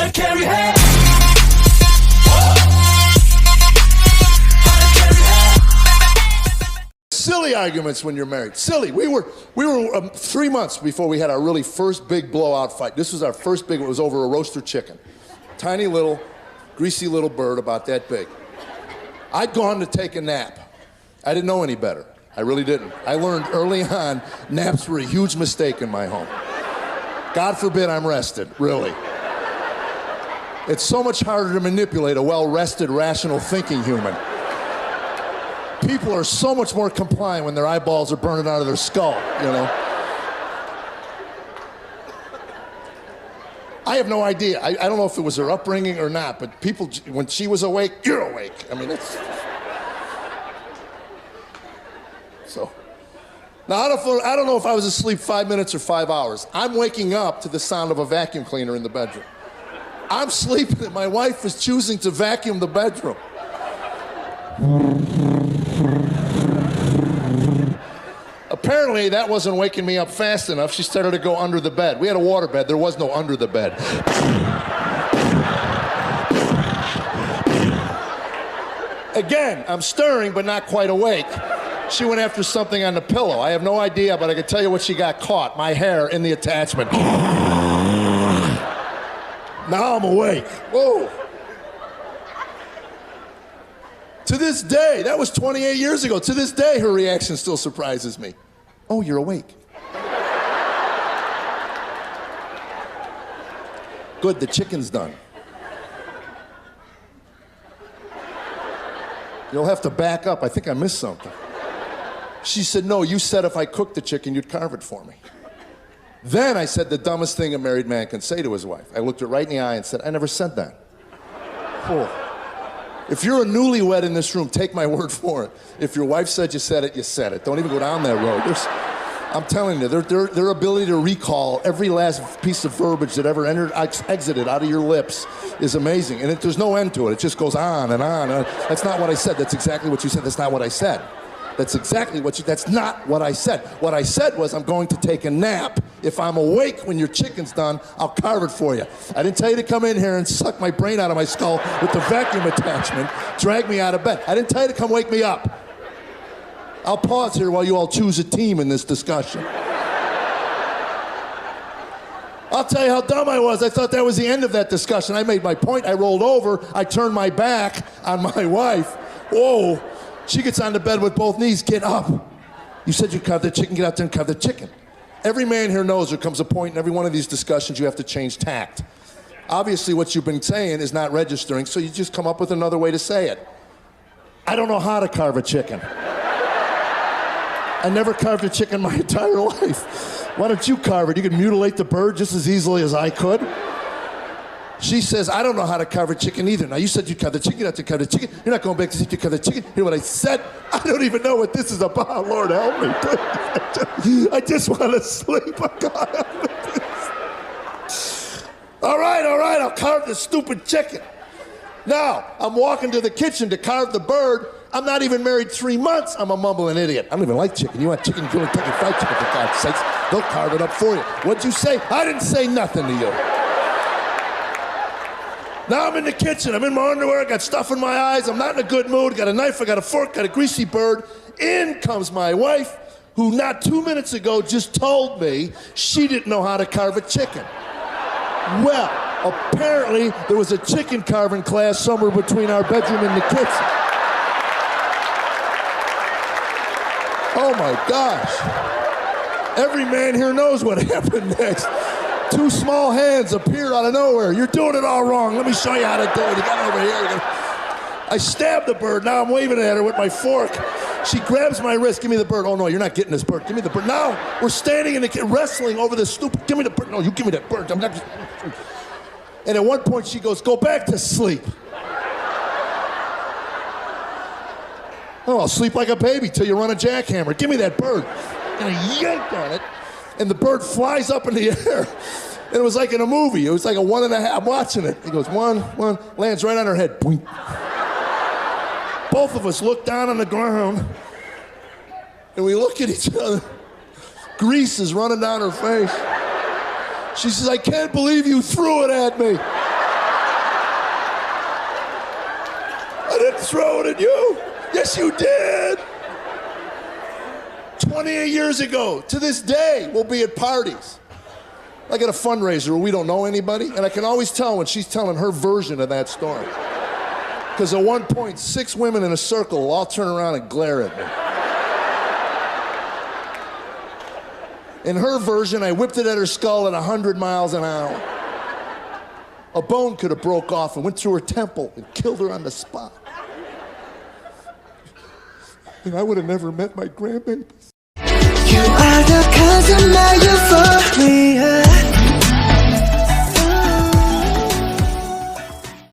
to carry hair. Silly arguments when you're married. Silly. We were 3 months before we had our really first big blowout fight. This was our first big one. It was over a roaster chicken. Tiny little, greasy little bird about that big. I'd gone to take a nap. I didn't know any better. I really didn't. I learned early on naps were a huge mistake in my home. God forbid I'm rested, really. It's so much harder to manipulate a well-rested, rational thinking human. People are so much more compliant when their eyeballs are burning out of their skull, you know? I have no idea. I don't know if it was her upbringing or not, but people, when she was awake, you're awake. I mean, it's... So... Now, I don't know if I was asleep 5 minutes or 5 hours. I'm waking up to the sound of a vacuum cleaner in the bedroom. I'm sleeping and my wife is choosing to vacuum the bedroom. Apparently, that wasn't waking me up fast enough. She started to go under the bed. We had a water bed. There was no under the bed. Again, I'm stirring, but not quite awake. She went after something on the pillow. I have no idea, but I can tell you what she got caught. My hair in the attachment. Now I'm awake. Whoa. To this day, that was 28 years ago. To this day, her reaction still surprises me. Oh, you're awake. Good, the chicken's done. You'll have to back up. I think I missed something. She said, no, you said if I cooked the chicken, you'd carve it for me. Then I said the dumbest thing a married man can say to his wife. I looked her right in the eye and said, I never said that. Oh. If you're a newlywed in this room, take my word for it. If your wife said you said it, you said it. Don't even go down that road. I'm telling you, their ability to recall every last piece of verbiage that ever entered, exited out of your lips is amazing. And there's no end to it. It just goes on and on. That's not what I said. That's exactly what you said. That's not what I said. That's exactly what that's not what I said. What I said was I'm going to take a nap. If I'm awake when your chicken's done, I'll carve it for you. I didn't tell you to come in here and suck my brain out of my skull with the vacuum attachment, drag me out of bed. I didn't tell you to come wake me up. I'll pause here while you all choose a team in this discussion. I'll tell you how dumb I was. I thought that was the end of that discussion. I made my point, I rolled over, I turned my back on my wife. Whoa. She gets on the bed with both knees. Get up. You said you'd carve the chicken. Get out there and carve the chicken. Every man here knows there comes a point in every one of these discussions you have to change tact. Obviously, what you've been saying is not registering, so you just come up with another way to say it. I don't know how to carve a chicken. I never carved a chicken my entire life. Why don't you carve it? You can mutilate the bird just as easily as I could. She says, I don't know how to carve a chicken either. Now, you said you'd carve the chicken, you have to carve the chicken. You're not going back to see if you carve the chicken. Hear what I said? I don't even know what this is about. Lord, help me, please. I just want to sleep. God, help me, please. All right, I'll carve the stupid chicken. Now, I'm walking to the kitchen to carve the bird. I'm not even married 3 months. I'm a mumbling idiot. I don't even like chicken. You want chicken, you want Kentucky Fried Chicken, for God's sakes. They'll carve it up for you. What'd you say? I didn't say nothing to you. Now I'm in the kitchen, I'm in my underwear, I got stuff in my eyes, I'm not in a good mood, got a knife, I got a fork, got a greasy bird. In comes my wife, who not 2 minutes ago just told me she didn't know how to carve a chicken. Well, apparently there was a chicken carving class somewhere between our bedroom and the kitchen. Oh my gosh. Every man here knows what happened next. 2 small hands appeared out of nowhere. You're doing it all wrong. Let me show you how to do it. You got it over here. I stabbed the bird. Now I'm waving at her with my fork. She grabs my wrist. Give me the bird. Oh, no, you're not getting this bird. Give me the bird. Now we're standing in the wrestling over this stupid. Give me the bird. No, you give me that bird. I'm not. And at one point she goes, go back to sleep. Oh, I'll sleep like a baby till you run a jackhammer. Give me that bird. And I yanked on it. And the bird flies up in the air. And it was like in a movie. It was like a 1.5. I'm watching it. He goes, one, lands right on her head. Boink. Both of us look down on the ground. And we look at each other. Grease is running down her face. She says, I can't believe you threw it at me. throwing at you. Yes, you did. 28 years ago, to this day, we'll be at parties. Like at a fundraiser where we don't know anybody, and I can always tell when she's telling her version of that story. Because at one point, 6 women in a circle will all turn around and glare at me. In her version, I whipped it at her skull at 100 miles an hour. A bone could have broke off and went through her temple and killed her on the spot. And I would have never met my grandbabies. You are the cause of my euphoria.